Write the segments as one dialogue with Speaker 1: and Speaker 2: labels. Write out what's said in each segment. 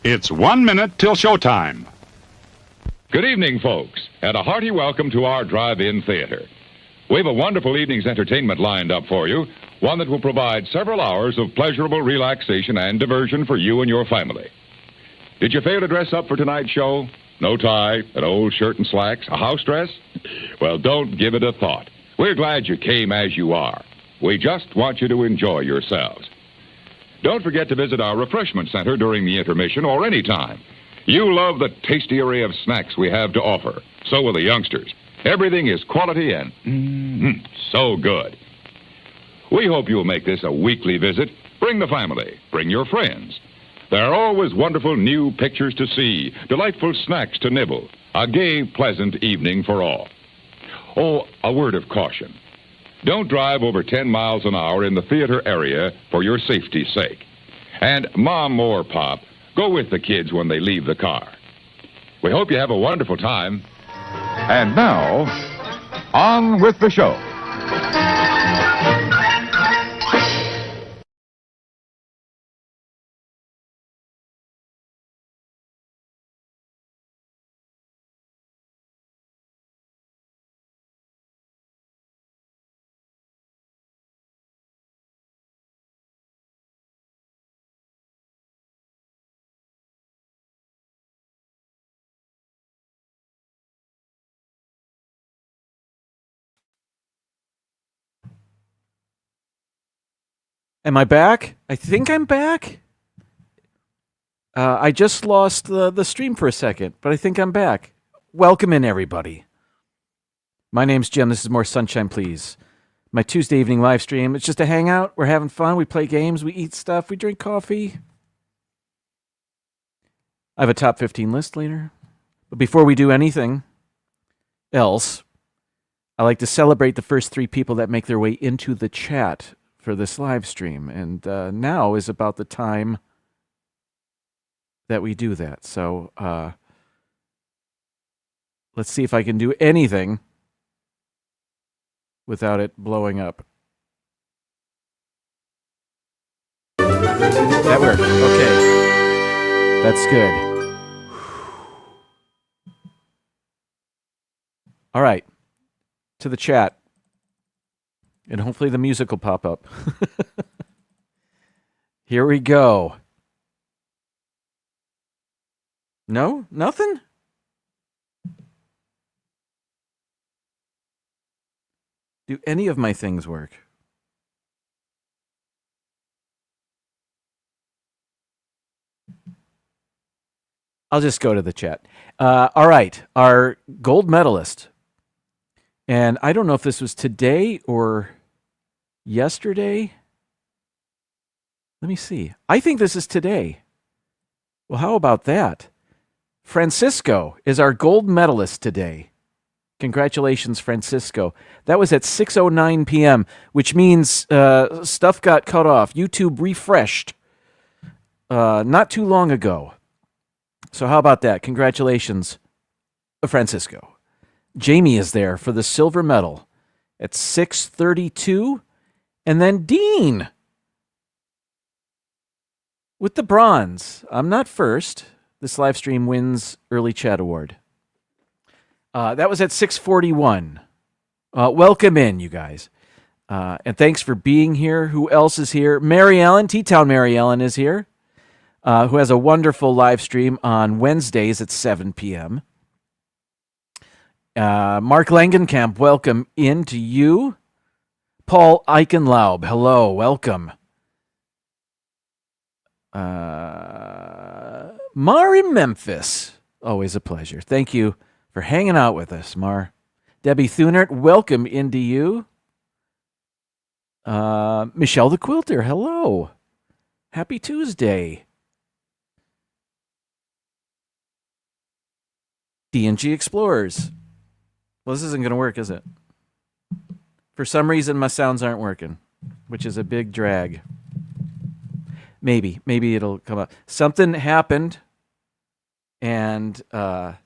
Speaker 1: It's 1 minute till showtime.
Speaker 2: Good evening, folks, and a hearty welcome to our drive-in theater. We have a wonderful evening's entertainment lined up for you, one that will provide several hours of pleasurable relaxation and diversion for you and your family. Did you fail to dress up for tonight's show? No tie, an old shirt and slacks, a house dress? Well, don't give it a thought. We're glad you came as you are. We just want you to enjoy yourselves. Don't forget to visit our refreshment center during the intermission or any time. You love the tasty array of snacks we have to offer. So will the youngsters. Everything is quality and so good. We hope you'll make this a weekly visit. Bring the family. Bring your friends. There are always wonderful new pictures to see, delightful snacks to nibble, a gay, pleasant evening for all. Oh, a word of caution. Don't drive over 10 miles an hour in the theater area for your safety's sake. And Mom or Pop, go with the kids when they leave the car. We hope you have a wonderful time. And now, on with the show.
Speaker 3: Am I back? I think I'm back. I just lost the stream for a second, but I think I'm back. Welcome in, everybody. My name's Jim. This is More Sunshine, Please. My Tuesday evening live stream. It's just a hangout. We're having fun. We play games. We eat stuff. We drink coffee. I have a top 15 list later. But before we do anything else, I like to celebrate the first 3 people that make their way into the chat for this live stream, and now is about the time that we do that. So let's see if I can do anything without it blowing up. That worked. Okay. That's good. All right. To the chat. And hopefully the music will pop up. Here we go. No? Nothing? Do any of my things work? I'll just go to the chat. All right. Our gold medalist. And I don't know if this was today or yesterday. Let me see. I think this is today. Well, how about that? Francisco is our gold medalist today. Congratulations, Francisco. That was at 6:09 p.m., which means stuff got cut off. YouTube refreshed not too long ago. So how about that? Congratulations, Francisco. Jamie is there for the silver medal at 6:32. And then Dean with the bronze. I'm not first. This live stream wins early chat award. That was at 6:41. Welcome in, you guys. And thanks for being here. Who else is here? Mary Ellen, T-Town Mary Ellen is here, who has a wonderful live stream on Wednesdays at 7 p.m. Mark Langenkamp, welcome in to you. Paul Eichenlaub, hello, welcome. Mar in Memphis, always a pleasure. Thank you for hanging out with us, Mar. Debbie Thunert, welcome into you. Michelle the Quilter, hello. Happy Tuesday. D&G Explorers. Well, this isn't going to work, is it? For some reason, my sounds aren't working, which is a big drag. Maybe it'll come up. Something happened, and well,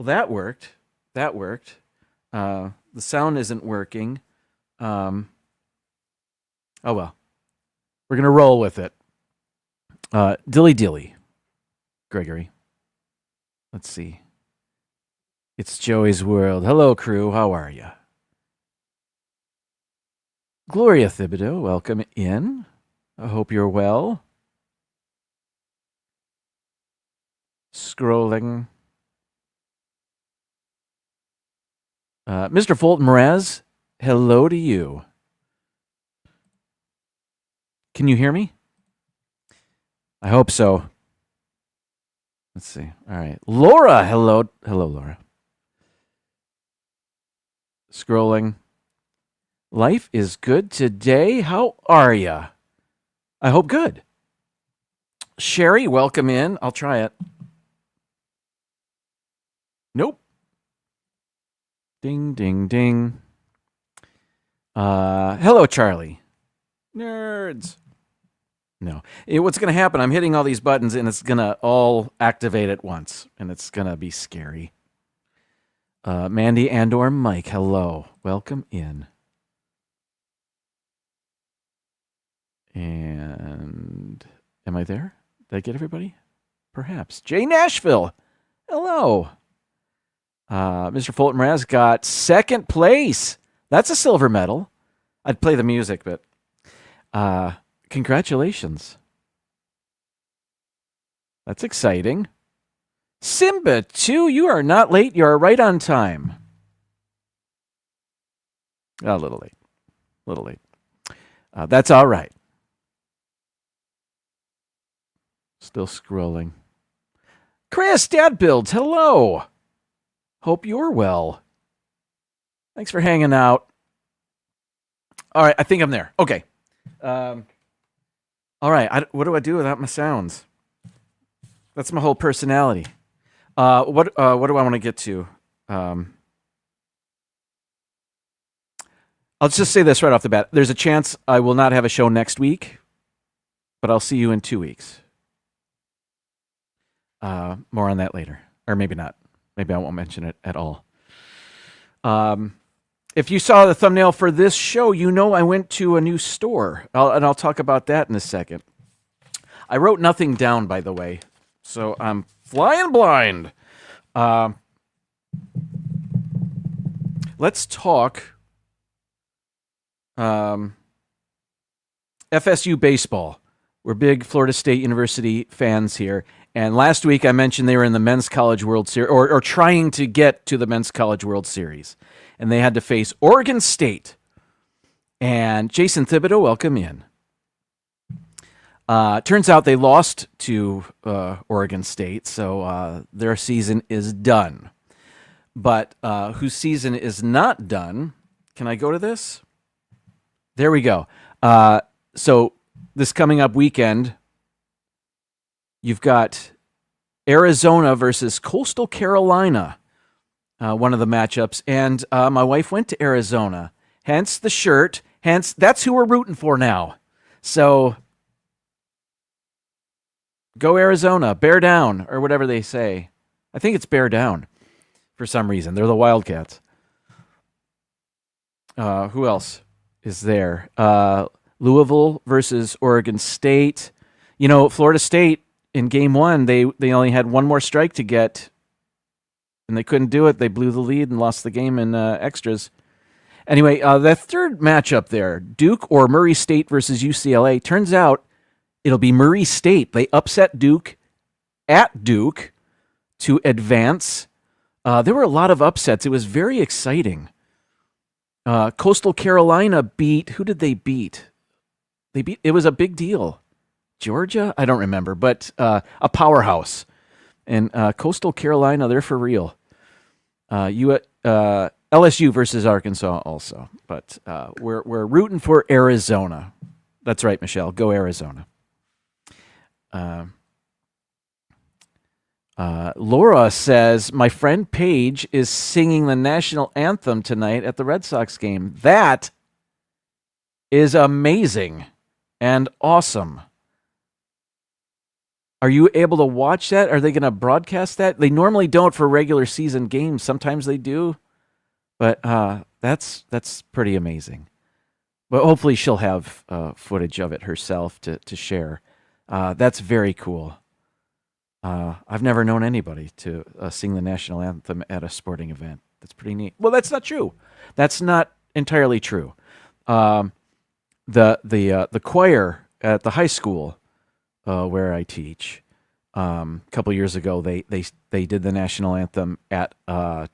Speaker 3: that worked. The sound isn't working. Oh well, we're gonna roll with it. Dilly dilly. Gregory. Let's see. It's Joey's World. Hello, crew. How are you? Gloria Thibodeau, welcome in. I hope you're well. Scrolling. Mr. Fulton Mraz, hello to you. Can you hear me? I hope so. Let's see. All right. Laura, hello. Hello, Laura. Scrolling. Life is good today. How are you? I hope good. Sherry, welcome in. I'll try it. Nope. Ding, ding, ding. Hello, Charlie. Nerds. No. What's going to happen, I'm hitting all these buttons, and it's going to all activate at once, and it's going to be scary. Mandy and/or Mike, hello. Welcome in. And am I there? Did I get everybody? Perhaps. Jay Nashville, hello. Mr. Fulton Mraz got second place. That's a silver medal. I'd play the music, but congratulations. That's exciting. Simba, too, you are not late. You are right on time. A little late. A little late. That's all right. Still scrolling. Chris, Dad Builds, hello. Hope you're well. Thanks for hanging out. All right, I think I'm there. Okay. All right, what do I do without my sounds? That's my whole personality. What do I want to get to? I'll just say this right off the bat. There's a chance I will not have a show next week, but I'll see you in 2 weeks. More on that later. Or maybe not. Maybe I won't mention it at all. If you saw the thumbnail for this show, you know I went to a new store. I'll talk about that in a second. I wrote nothing down, by the way. So I'm flying blind. Let's talk FSU baseball. We're big Florida State University fans here. And last week I mentioned they were in the Men's College World Series, or trying to get to the Men's College World Series. And they had to face Oregon State. And Jason Thibodeau, welcome in. Turns out they lost to Oregon State, so their season is done. But whose season is not done, can I go to this? There we go. So this coming up weekend, you've got Arizona versus Coastal Carolina, one of the matchups. And my wife went to Arizona, hence the shirt. Hence, that's who we're rooting for now. So go Arizona, bear down, or whatever they say. I think it's bear down for some reason. They're the Wildcats. Who else is there? Louisville versus Oregon State. You know, Florida State in game one, they only had one more strike to get, and they couldn't do it. They blew the lead and lost the game in extras. Anyway, the third matchup there, Duke or Murray State versus UCLA. Turns out it'll be Murray State. They upset Duke at Duke to advance. There were a lot of upsets. It was very exciting. Coastal Carolina beat, who did they beat? It was a big deal. Georgia? I don't remember, but a powerhouse. And Coastal Carolina, they're for real. LSU versus Arkansas also. But we're rooting for Arizona. That's right, Michelle. Go Arizona. Laura says, my friend Paige is singing the national anthem tonight at the Red Sox game. That is amazing and awesome. Are you able to watch that? Are they going to broadcast that? They normally don't for regular season games. Sometimes they do. But that's pretty amazing. But hopefully she'll have footage of it herself to share. That's very cool. I've never known anybody to sing the national anthem at a sporting event. That's pretty neat. Well, that's not true. That's not entirely true. Um, the choir at the high school where I teach, a couple years ago, they did the national anthem at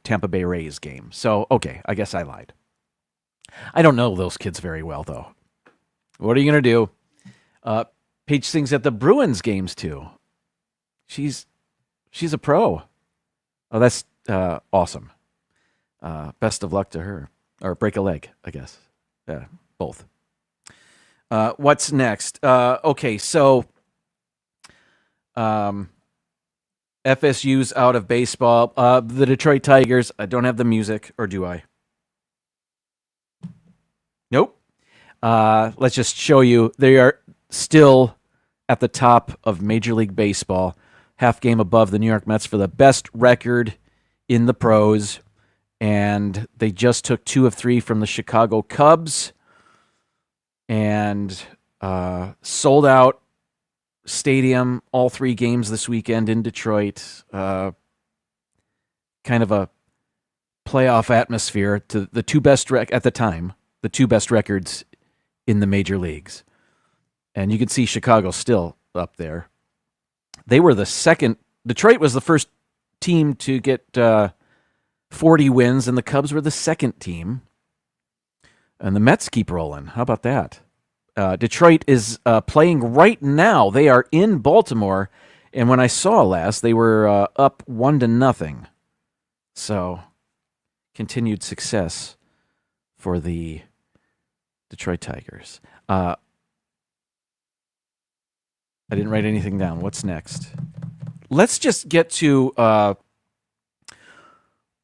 Speaker 3: Tampa Bay Rays game. So okay, I guess I lied. I don't know those kids very well though. What are you gonna do? Paige sings at the Bruins games too. She's a pro. Oh, that's awesome. Best of luck to her. Or break a leg, I guess. Yeah, both. What's next? Okay, so FSU's out of baseball. The Detroit Tigers, I don't have the music, or do I? Nope. Let's just show you. They are still at the top of Major League Baseball, half game above the New York Mets for the best record in the pros. And they just took 2 of 3 from the Chicago Cubs and sold out stadium all 3 games this weekend in Detroit. Kind of a playoff atmosphere to the 2 best at the time, the 2 best records in the major leagues. And you can see Chicago still up there. They were the second. Detroit was the first team to get 40 wins, and the Cubs were the second team. And the Mets keep rolling. How about that? Detroit is playing right now. They are in Baltimore, and when I saw last, they were up 1-0. So, continued success for the Detroit Tigers. I didn't write anything down. What's next? Let's just get to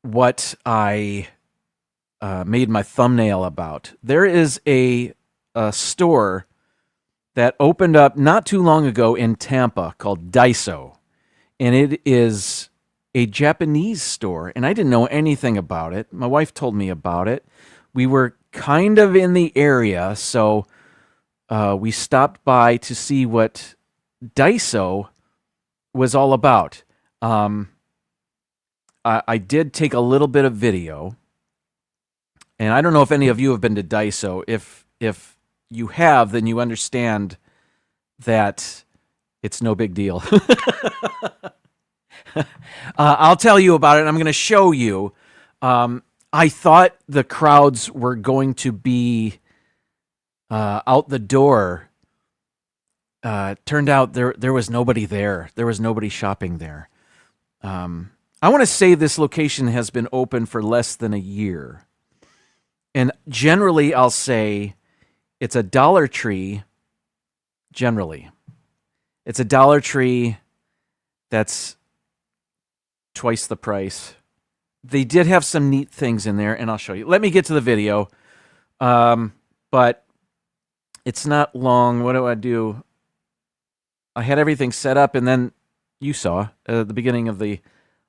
Speaker 3: what I made my thumbnail about. There is a store that opened up not too long ago in Tampa called Daiso, and it is a Japanese store, and I didn't know anything about it. My wife told me about it. We were kind of in the area, so we stopped by to see what Daiso was all about. I did take a little bit of video, and I don't know if any of you have been to Daiso. If you have, then you understand that it's no big deal. I'll tell you about it, and I'm going to show you. I thought the crowds were going to be out the door. Turned out there was nobody there. There was nobody shopping there. I want to say this location has been open for less than a year. And generally, I'll say it's a Dollar Tree. Generally, it's a Dollar Tree that's twice the price. They did have some neat things in there, and I'll show you. Let me get to the video. But it's not long. What do I do? I had everything set up, and then you saw the beginning of the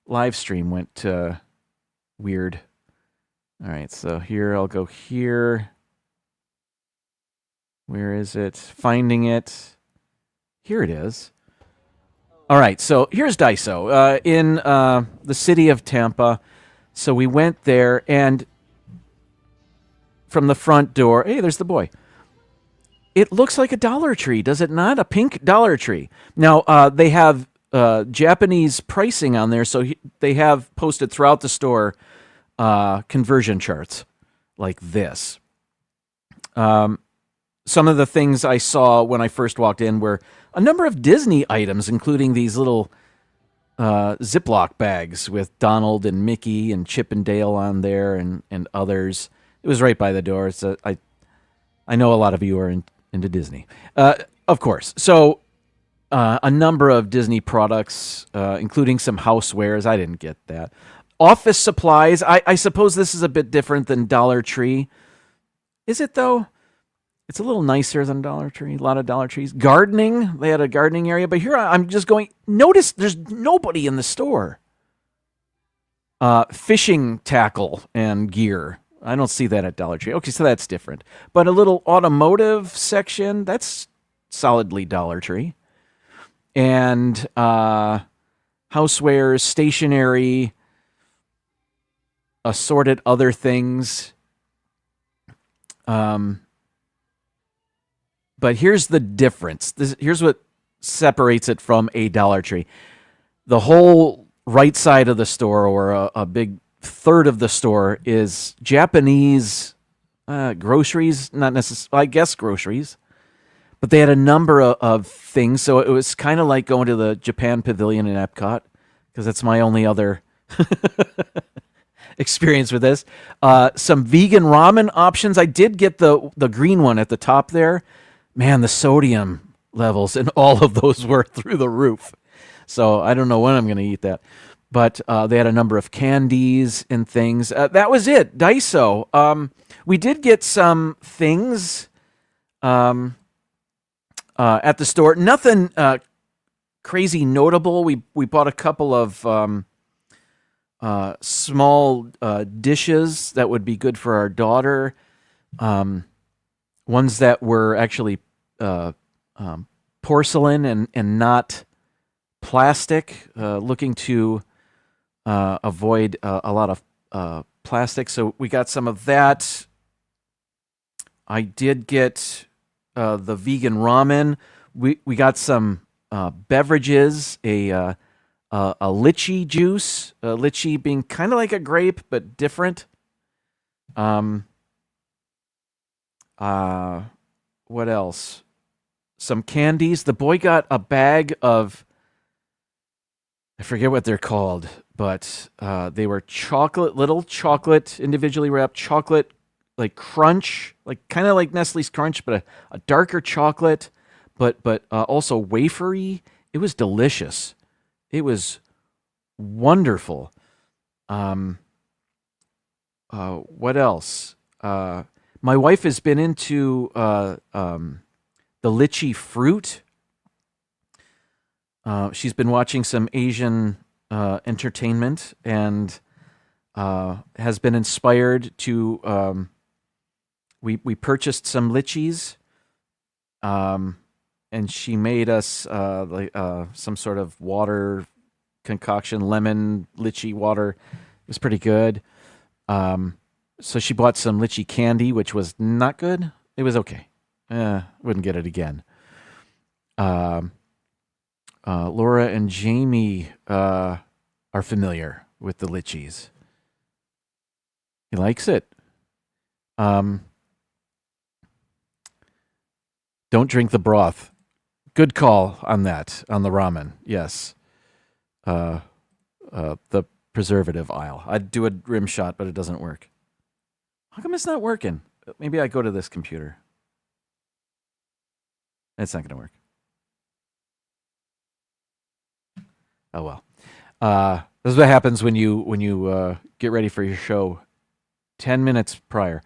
Speaker 3: live stream went weird. All right, so here I'll go here. Where is it? Finding it. Here it is. All right, so here's Daiso in the city of Tampa. So we went there, and from the front door, hey, there's the boy. It looks like a Dollar Tree, does it not? A pink Dollar Tree. Now, they have Japanese pricing on there, so they have posted throughout the store conversion charts like this. Some of the things I saw when I first walked in were a number of Disney items, including these little Ziploc bags with Donald and Mickey and Chip and Dale on there and others. It was right by the door. So I know a lot of you are into Disney. Of course. So a number of Disney products, including some housewares. I didn't get that. Office supplies. I suppose this is a bit different than Dollar Tree. Is it, though? It's a little nicer than Dollar Tree. A lot of Dollar Trees. Gardening. They had a gardening area. But here I'm just going, notice there's nobody in the store. Fishing tackle and gear. I don't see that at Dollar Tree. Okay, so that's different. But a little automotive section, that's solidly Dollar Tree. And housewares, stationery, assorted other things. But here's the difference. Here's what separates it from a Dollar Tree. The whole right side of the store, or a big third of the store, is Japanese groceries. Not necessarily, I guess, groceries. But they had a number of things. So it was kind of like going to the Japan Pavilion in Epcot, because that's my only other experience with this. Some vegan ramen options. I did get the green one at the top there. Man, the sodium levels in all of those were through the roof. So I don't know when I'm going to eat that. But they had a number of candies and things. That was it. Daiso. We did get some things at the store. Nothing crazy notable. We bought a couple of small dishes that would be good for our daughter. Ones that were actually porcelain and not plastic, looking to avoid a lot of plastic. So we got some of that. I did get the vegan ramen. We got some beverages, a lychee juice, lychee being kind of like a grape but different. What else? Some candies. The boy got a bag of, I forget what they're called, but they were little chocolate, individually wrapped chocolate, like crunch, like kind of like Nestle's Crunch, but a darker chocolate, but also wafery. It was delicious. It was wonderful. What else? My wife has been into the lychee fruit. She's been watching some Asian entertainment and has been inspired to. We purchased some lychees, and she made us some sort of water concoction, lemon lychee water. It was pretty good. So she bought some lychee candy, which was not good. It was okay. Wouldn't get it again. Laura and Jamie are familiar with the lychees. He likes it. Don't drink the broth. Good call on that, on the ramen. Yes. The preservative aisle. I'd do a rim shot, but it doesn't work. How come it's not working? Maybe I go to this computer. It's not going to work. Oh well. This is what happens when you get ready for your show 10 minutes prior.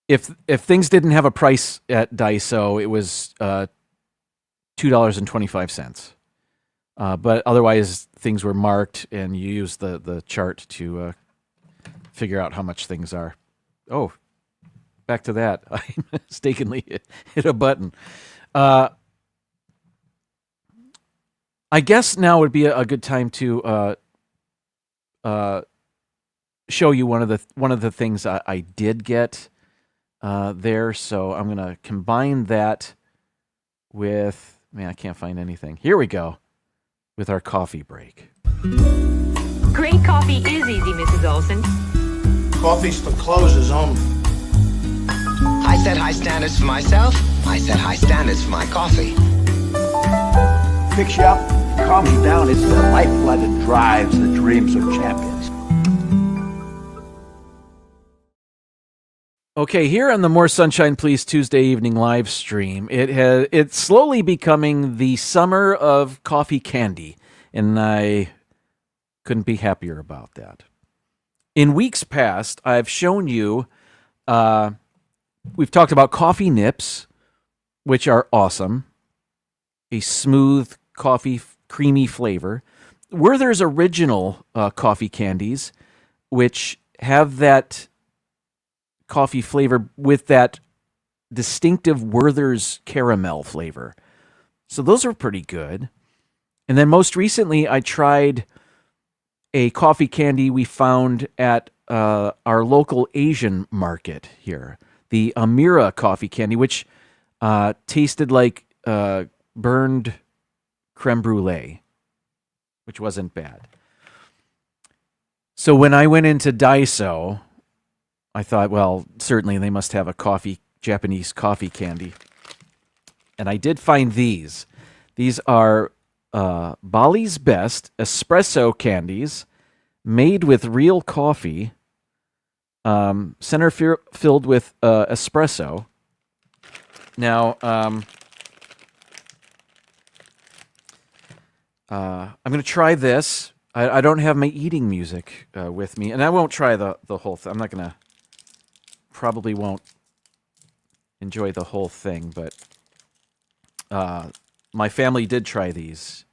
Speaker 3: If things didn't have a price at Daiso, it was $2.25. But otherwise, things were marked, and you use the chart to figure out how much things are. Oh, back to that. I mistakenly hit a button. I guess now would be a good time to show you one of the things I did get there. So I'm going to combine that with, man, I can't find anything. Here we go. With our coffee break.
Speaker 4: Great coffee is easy, Mrs. Olson.
Speaker 5: Coffee's for closers only.
Speaker 6: I set high standards for myself. I set high standards for my coffee.
Speaker 5: Picks you up, calms you down. It's the lifeblood that drives the dreams of champions.
Speaker 3: Okay, here on the More Sunshine Please Tuesday evening live stream, it's slowly becoming the summer of coffee candy, and I couldn't be happier about that. In weeks past, I've shown you, we've talked about coffee nips, which are awesome, a smooth coffee, creamy flavor. Werther's original coffee candies, which have that coffee flavor with that distinctive Werther's caramel flavor. So those are pretty good. And then most recently, I tried a coffee candy we found at our local Asian market here, the Amira coffee candy, which tasted like burned creme brulee, which wasn't bad. So when I went into Daiso, I thought, well, certainly they must have a Japanese coffee candy. And I did find these. These are Bali's Best espresso candies made with real coffee, filled with espresso. Now, I'm going to try this. I don't have my eating music with me, and I won't try the whole thing. I'm not going to, probably won't enjoy the whole thing, but my family did try these,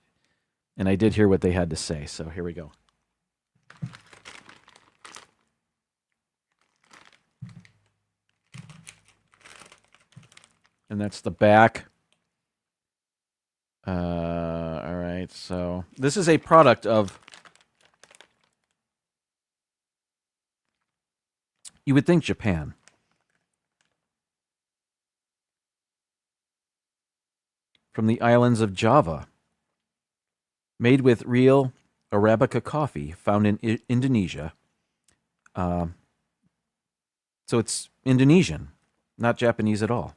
Speaker 3: and I did hear what they had to say, so here we go. And that's the back. All right, so this is a product of, you would think, Japan. From the islands of Java. Made with real Arabica coffee found in Indonesia. So it's Indonesian, not Japanese at all.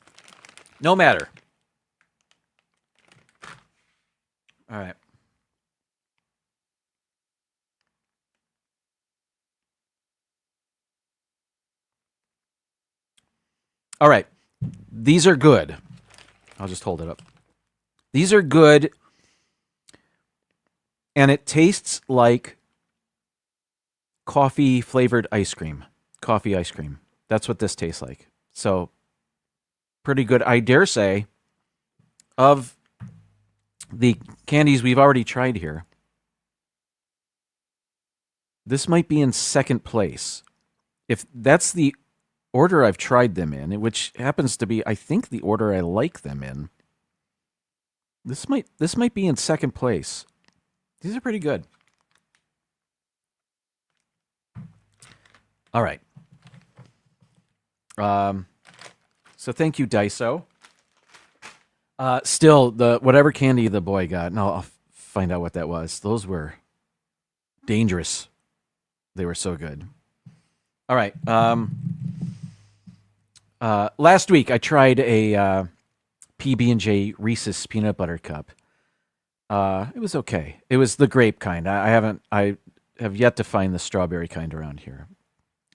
Speaker 3: No matter. All right. All right. These are good. I'll just hold it up. These are good, and it tastes like coffee-flavored ice cream. Coffee ice cream. That's what this tastes like. So, pretty good. I dare say, of the candies we've already tried here, this might be in second place. If that's the order I've tried them in, which happens to be, I think, the order I like them in, this might be in second place. These are pretty good. All right. So thank you, Daiso. Still, the whatever candy the boy got, and I'll find out what that was. Those were dangerous. They were so good. All right. Last week I tried a PB&J Reese's peanut butter cup. It was okay. It was the grape kind. I have yet to find the strawberry kind around here.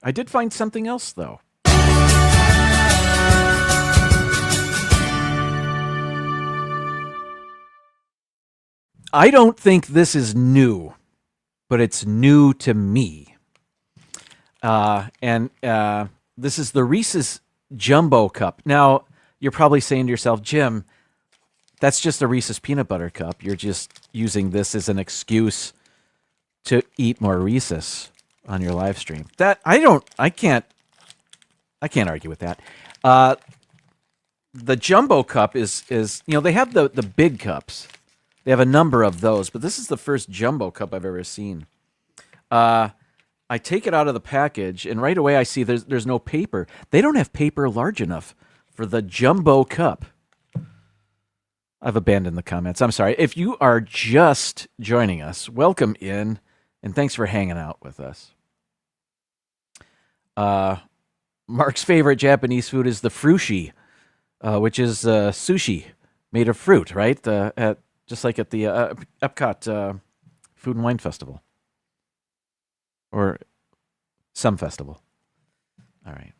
Speaker 3: I did find something else though. I don't think this is new, but it's new to me. And this is the Reese's Jumbo Cup. Now, you're probably saying to yourself, Jim, that's just a Reese's peanut butter cup. You're just using this as an excuse to eat more Reese's on your live stream. I can't argue with that. The Jumbo Cup is they have the big cups. They have a number of those, but this is the first Jumbo Cup I've ever seen. I take it out of the package, and right away I see there's no paper. They don't have paper large enough for the Jumbo Cup. I've abandoned the comments. I'm sorry. If you are just joining us, welcome in, and thanks for hanging out with us. Mark's favorite Japanese food is the frushi, which is sushi made of fruit, right? Just like at the Epcot Food and Wine Festival. Or some festival. All right.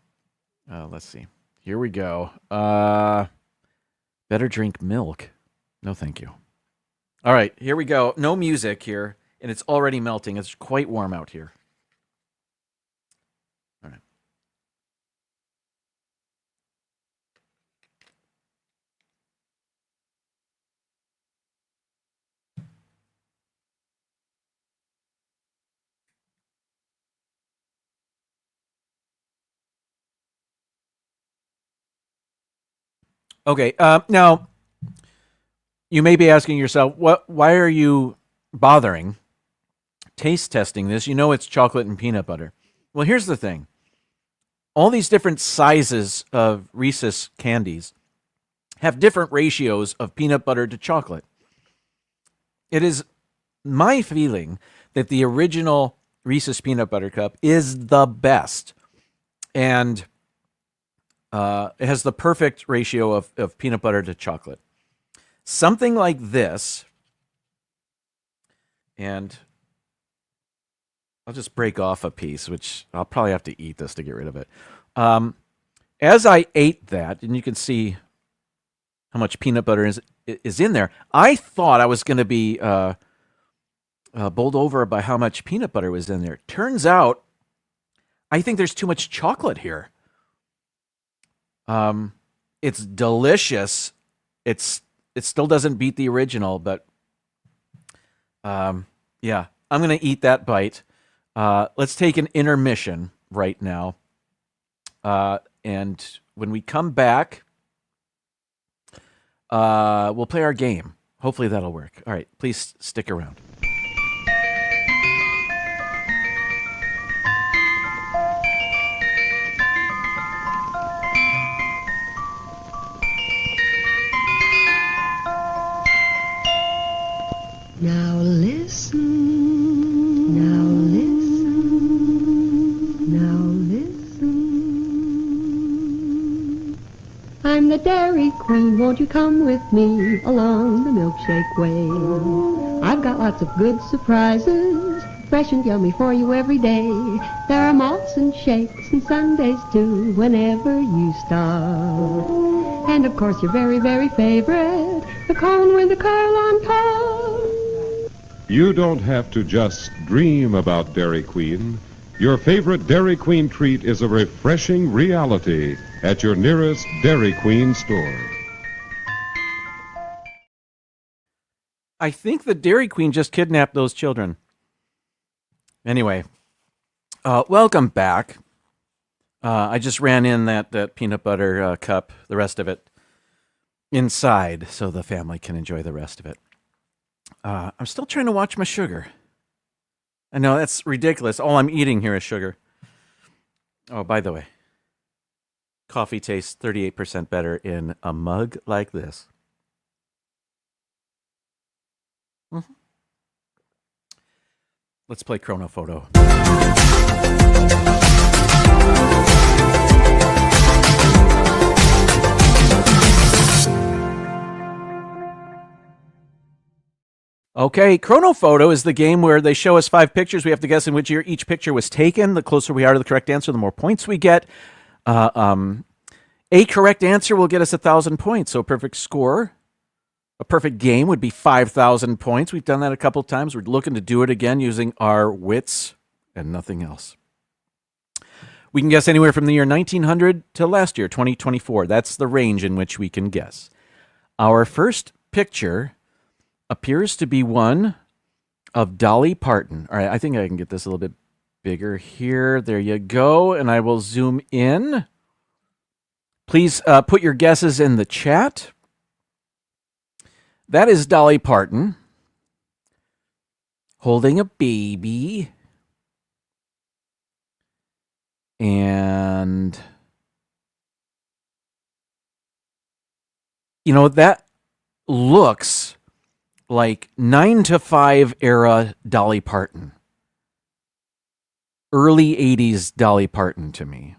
Speaker 3: Let's see. Here we go. Better drink milk. No, thank you. All right, here we go. No music here, and it's already melting. It's quite warm out here. All right. Okay, now, You may be asking yourself, why are you bothering taste testing this? You know it's chocolate and peanut butter. Well, here's the thing. All these different sizes of Reese's candies have different ratios of peanut butter to chocolate. It is my feeling that the original Reese's Peanut Butter Cup is the best. And it has the perfect ratio of peanut butter to chocolate. Something like this, and I'll just break off a piece, which I'll probably have to eat this to get rid of it. As I ate that, and you can see how much peanut butter is in there, I thought I was going to be bowled over by how much peanut butter was in there. Turns out, I think there's too much chocolate here. It's delicious. It still doesn't beat the original, but yeah, I'm going to eat that bite. Let's take an intermission right now. And when we come back, we'll play our game. Hopefully that'll work. All right, please stick around.
Speaker 7: Now listen, now listen, now listen. I'm the Dairy Queen, won't you come with me along the milkshake way? I've got lots of good surprises, fresh and yummy for you every day. There are malts and shakes and sundaes too, whenever you stop. And of course your very, very favorite, the cone with the curl on top.
Speaker 8: You don't have to just dream about Dairy Queen. Your favorite Dairy Queen treat is a refreshing reality at your nearest Dairy Queen store.
Speaker 3: I think the Dairy Queen just kidnapped those children. Anyway, welcome back. I just ran in that peanut butter cup, the rest of it, inside so the family can enjoy the rest of it. I'm still trying to watch my sugar. I know, that's ridiculous. All I'm eating here is sugar. Oh, by the way, coffee tastes 38% better in a mug like this. Mm-hmm. Let's play Chrono Photo. Okay, Chrono Photo is the game where they show us 5 pictures. We have to guess in which year each picture was taken. The closer we are to the correct answer, the more points we get. A correct answer will get us 1,000 points. So a perfect score, a perfect game would be 5,000 points. We've done that a couple times. We're looking to do it again using our wits and nothing else. We can guess anywhere from the year 1900 to last year, 2024. That's the range in which we can guess. Our first picture appears to be one of Dolly Parton. All right, I think I can get this a little bit bigger here. There you go. And I will zoom in. Please put your guesses in the chat. That is Dolly Parton holding a baby. And, you know, that looks like 9 to 5 era Dolly Parton. Early 80s Dolly Parton to me.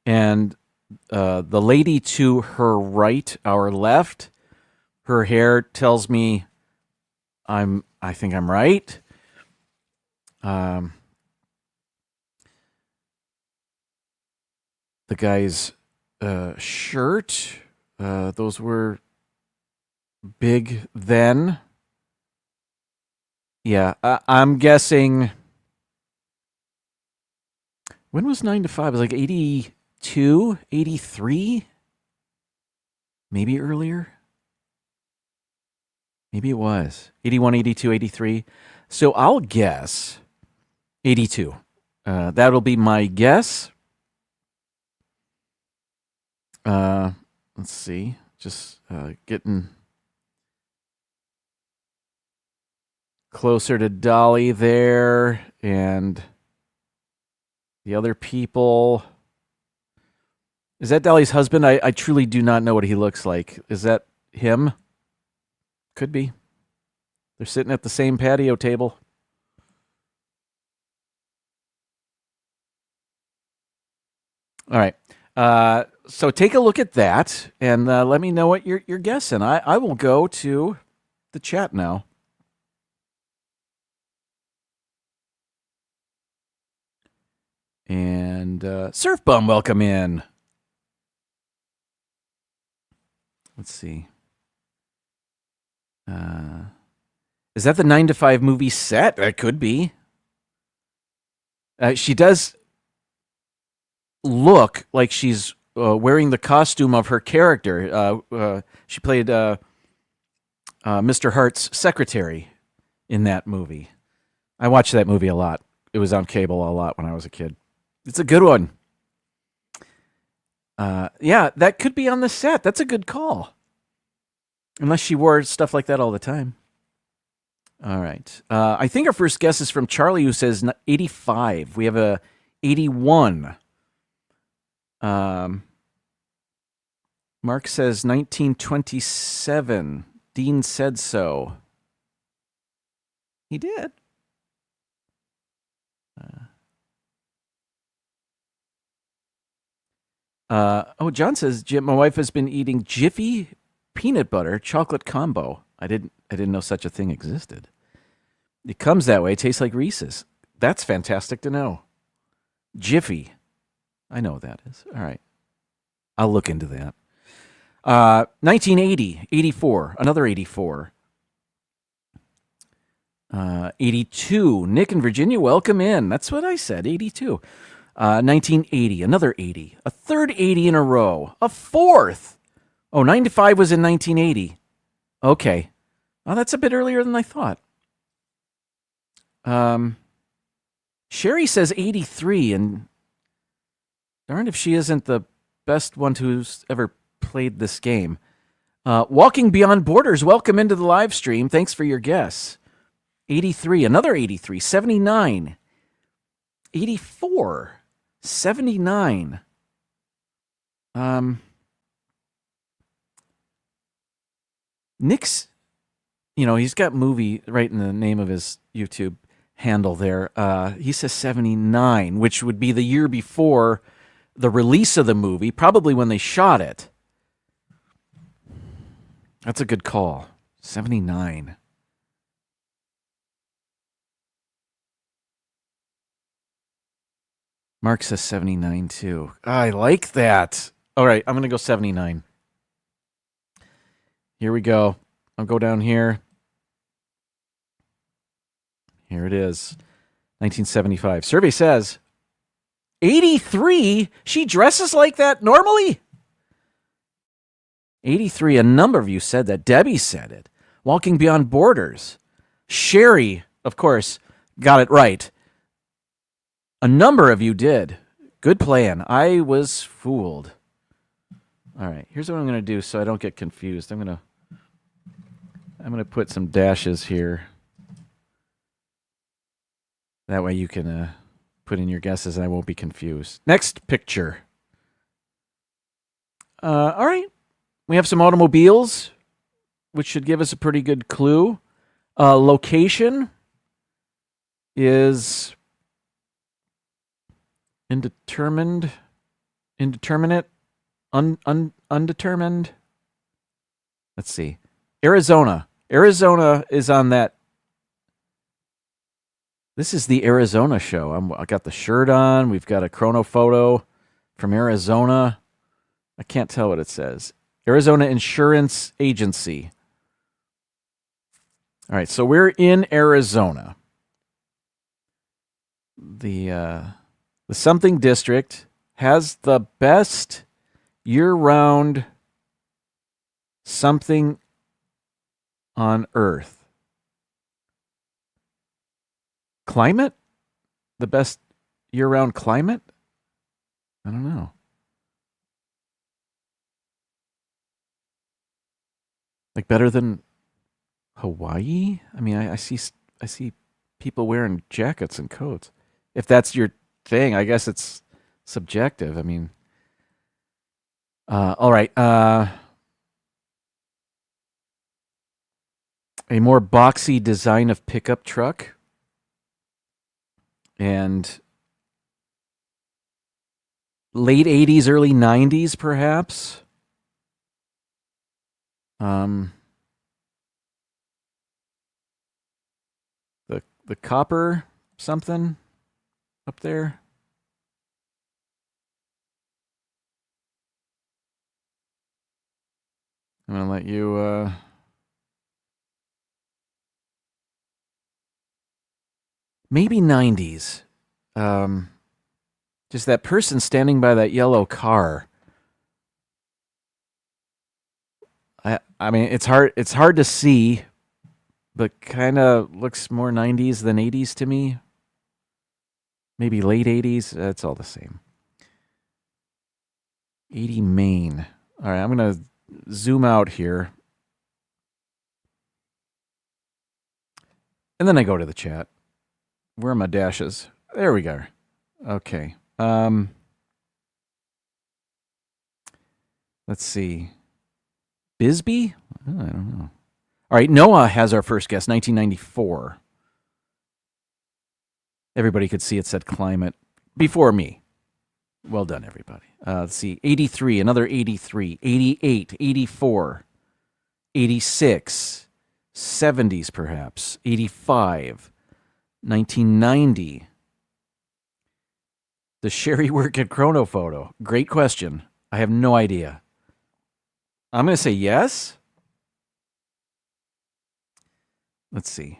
Speaker 3: And the lady to her right, our left, her hair tells me I think I'm right. The guy's shirt, those were big then. Yeah, I'm guessing. When was 9 to 5? It was like 82, 83? Maybe earlier? Maybe it was. 81, 82, 83. So I'll guess 82. That'll be my guess. Let's see. Just getting closer to Dolly there and the other people. Is that Dolly's husband? I truly do not know what he looks like. Is that him? Could be. They're sitting at the same patio table. All right. So take a look at that and let me know what you're guessing. I will go to the chat now. And Surf Bum, welcome in. Let's see. Is that the 9 to 5 movie set? That could be. She does look like she's wearing the costume of her character. She played Mr. Hart's secretary in that movie. I watched that movie a lot. It was on cable a lot when I was a kid. It's a good one. Yeah, that could be on the set. That's a good call. Unless she wore stuff like that all the time. All right. I think our first guess is from Charlie, who says 85. We have a 81. Mark says 1927. Dean said so. He did. John says, Jim, my wife has been eating Jiffy peanut butter chocolate combo. I didn't know such a thing existed. It comes that way. It tastes like Reese's. That's fantastic to know. Jiffy. I know what that is. All right. I'll look into that. 1980, 84, another 84. 82, Nick and Virginia, welcome in. That's what I said, 82. 1980, another 80. A third 80 in a row. A fourth. Oh, 9 to 5 was in 1980. Okay. Oh, that's a bit earlier than I thought. Sherry says 83, and darn if she isn't the best one who's ever played this game. Walking Beyond Borders, welcome into the live stream. Thanks for your guess. 83, another 83, 79, 84, 79. Nick's, he's got movie right in the name of his YouTube handle there. He says 79, which would be the year before the release of the movie, probably when they shot it. That's a good call. 79. Mark says 79 too. I like that. All right, I'm going to go 79. Here we go. I'll go down here. Here it is. 1975. Survey says 83. She dresses like that normally? 83. A number of you said that. Debbie said it. Walking Beyond Borders. Sherry, of course, got it right. A number of you did. Good plan. I was fooled. All right. Here's what I'm going to do so I don't get confused. I'm going to put some dashes here. That way you can put in your guesses and I won't be confused. Next picture. All right. We have some automobiles, which should give us a pretty good clue. Location is indeterminate, undetermined. Let's see. Arizona. Arizona is on that. This is the Arizona show. I got the shirt on. We've got a chrono photo from Arizona. I can't tell what it says. Arizona Insurance Agency. All right, so we're in Arizona. The something district has the best year-round something on Earth. Climate? The best year-round climate? I don't know. Like better than Hawaii? I mean, I see I see people wearing jackets and coats. If that's your thing, I guess it's subjective. I mean, all right. A more boxy design of pickup truck. And late 80s, early 90s, perhaps. The copper something up there. I'm going to let you... maybe 90s. Just that person standing by that yellow car. I mean, it's hard to see, but kind of looks more 90s than 80s to me. Maybe late 80s. That's all the same. 80 Maine. All right, I'm going to zoom out here. And then I go to the chat. Where are my dashes? There we go. Okay. Let's see. Bisbee? Oh, I don't know. All right, Noah has our first guess, 1994. Everybody could see it said climate before me. Well done, everybody. Let's see. 83, another 83, 88, 84, 86, 70s perhaps, 85, 1990. Does Sherry work at Chronophoto? Great question. I have no idea. I'm going to say yes. Let's see.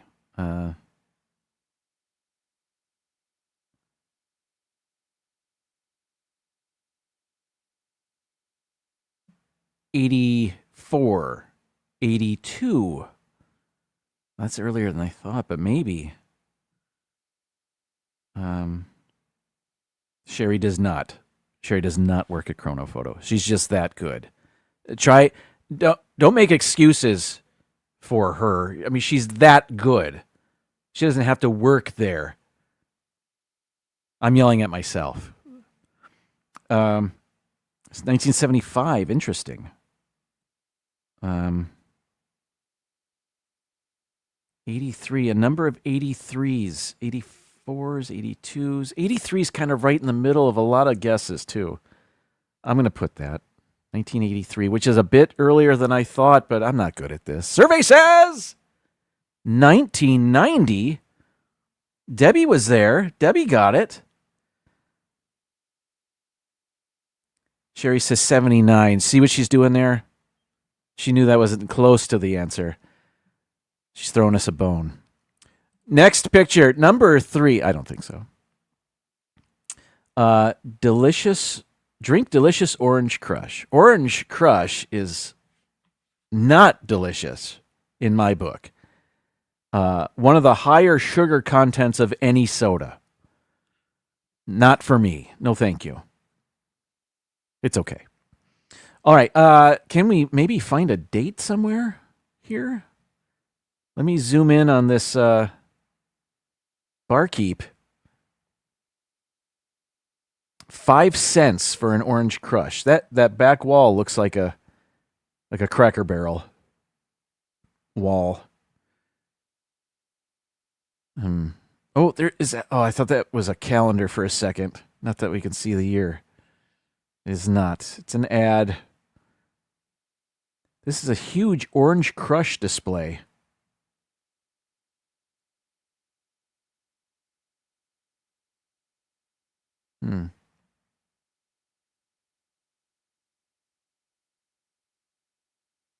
Speaker 3: 84, 82. That's earlier than I thought, but maybe. Sherry does not. Sherry does not work at Chronophoto. She's just that good. Don't make excuses for her. I mean, she's that good. She doesn't have to work there. I'm yelling at myself. It's 1975. Interesting. 83, a number of 83s, 84s, 82s. 83 is kind of right in the middle of a lot of guesses, too. I'm going to put that. 1983, which is a bit earlier than I thought, but I'm not good at this. Survey says 1990. Debbie was there. Debbie got it. Sherry says 79. See what she's doing there? She knew that wasn't close to the answer. She's throwing us a bone. Next picture, number 3. I don't think so. Drink delicious Orange Crush. Orange Crush is not delicious in my book. One of the higher sugar contents of any soda. Not for me. No, thank you. It's okay. All right. Can we maybe find a date somewhere here? Let me zoom in on this barkeep. 5 cents for an Orange Crush. That back wall looks like a Cracker Barrel wall. Oh, there is. I thought that was a calendar for a second. Not that we can see the year. It is not. It's an ad. This is a huge Orange Crush display.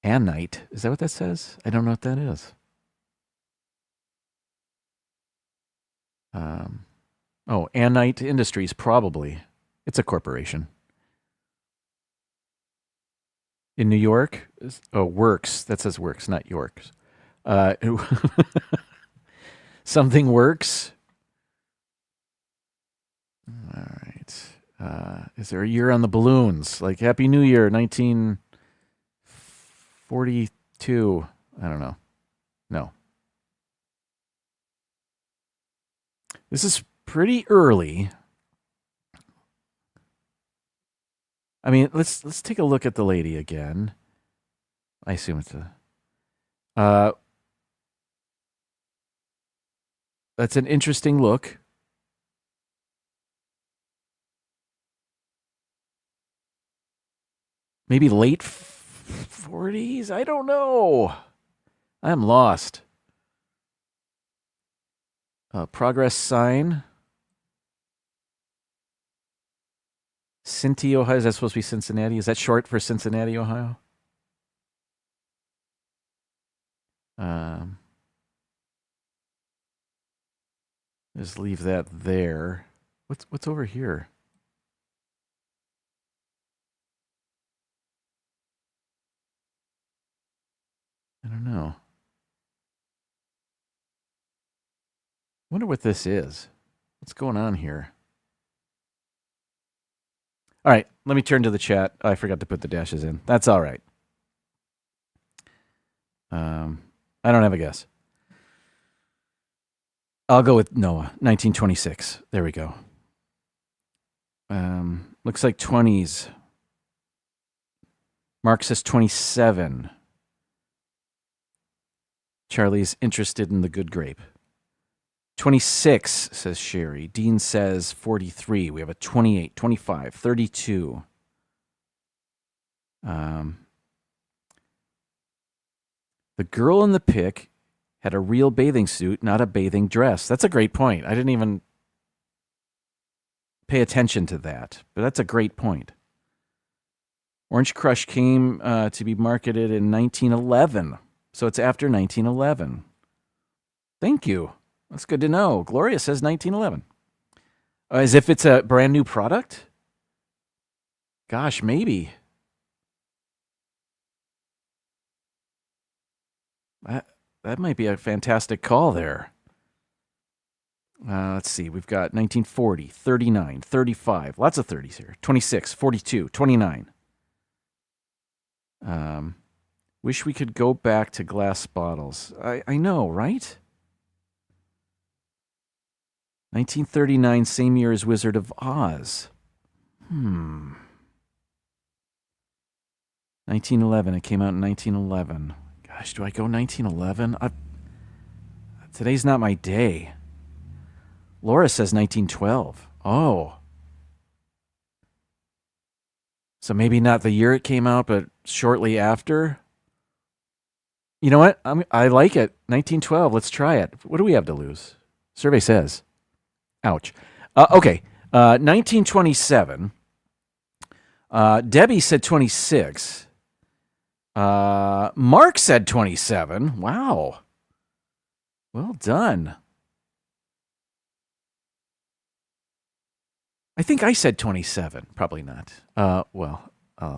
Speaker 3: Anite. Is that what that says? I don't know what that is. Anite Industries, probably. It's a corporation. In New York? Works. That says Works, not Yorks. Something Works. All right. Is there a year on the balloons? Like Happy New Year, 1942. I don't know. No. This is pretty early. I mean, let's take a look at the lady again. I assume it's that's an interesting look. Maybe late 40s? I don't know. I'm lost. Progress sign. Cincy, Ohio. Is that supposed to be Cincinnati? Is that short for Cincinnati, Ohio? Just leave that there. What's over here? I don't know. Wonder what this is. What's going on here? All right, let me turn to the chat. Oh, I forgot to put the dashes in. That's all right. I don't have a guess. I'll go with Noah, 1926. There we go. Looks like 20s. Mark says 27. Charlie's interested in the good grape. 26, says Sherry. Dean says 43. We have a 28, 25, 32. The girl in the pic had a real bathing suit, not a bathing dress. That's a great point. I didn't even pay attention to that, but that's a great point. Orange Crush came to be marketed in 1911, so it's after 1911. Thank you. That's good to know. Gloria says 1911. As if it's a brand new product? Gosh, maybe. That might be a fantastic call there. Let's see. We've got 1940, 39, 35. Lots of 30s here. 26, 42, 29. Wish we could go back to glass bottles. I know, right? 1939, same year as Wizard of Oz. 1911. It came out in 1911. Gosh, do I go 1911? Today's not my day. Laura says 1912. Oh. So maybe not the year it came out, but shortly after. You know what? I like it. 1912. Let's try it. What do we have to lose? Survey says. Ouch. Okay. 1927. Debbie said 26. Mark said 27. Wow. Well done. I think I said 27. Probably not.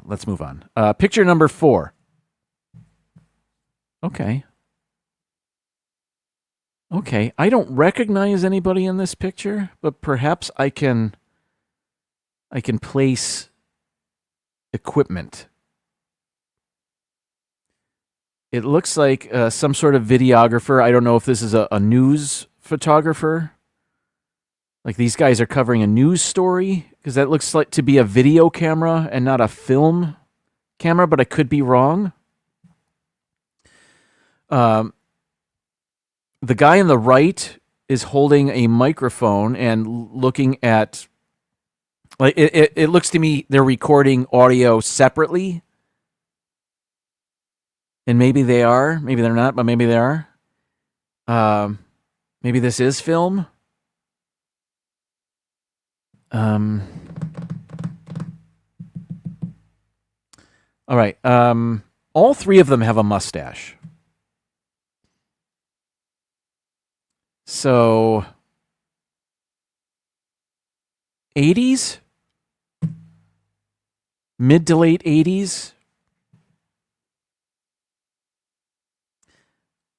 Speaker 3: Let's move on. Picture number 4. Okay. Okay. I don't recognize anybody in this picture, but perhaps I can place equipment. It looks like some sort of videographer. I don't know if this is a news photographer. Like these guys are covering a news story, because that looks like to be a video camera and not a film camera, but I could be wrong. The guy on the right is holding a microphone and looking at, like it looks to me they're recording audio separately. And maybe they are, maybe they're not, but maybe they are. Maybe this is film. All right. All three of them have a mustache. So 80s? Mid to late 80s?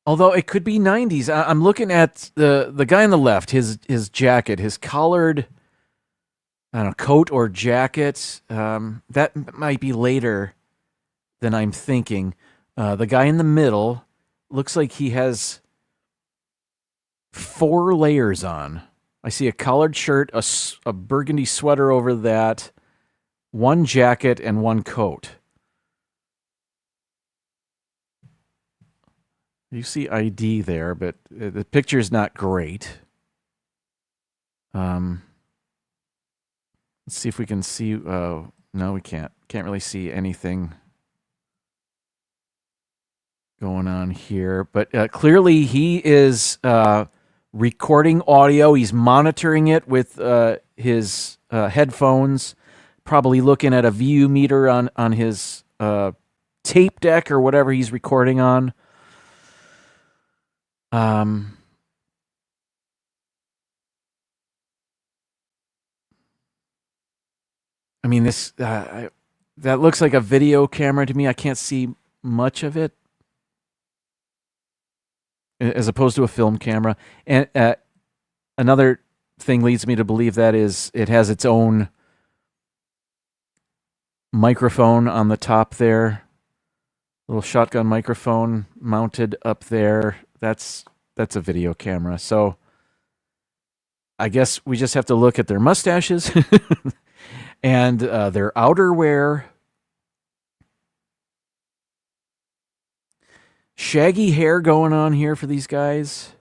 Speaker 3: Although it could be 90s. I'm looking at the guy on the left, his jacket, his collared, I don't know, coat or jacket. That might be later than I'm thinking. The guy in the middle looks like he has 4 layers on. I see a collared shirt, a burgundy sweater over that, one jacket, and one coat. You see ID there, but the picture's not great. Let's see if we can see. No, we can't. Can't really see anything going on here. But clearly he is recording audio. He's monitoring it with his headphones, probably looking at a VU meter on his tape deck or whatever he's recording on. I mean, this that looks like a video camera to me. I can't see much of it, as opposed to a film camera. And another thing leads me to believe that is it has its own microphone on the top there, little shotgun microphone mounted up there. That's a video camera. So I guess we just have to look at their mustaches and their outerwear. Shaggy hair going on here for these guys.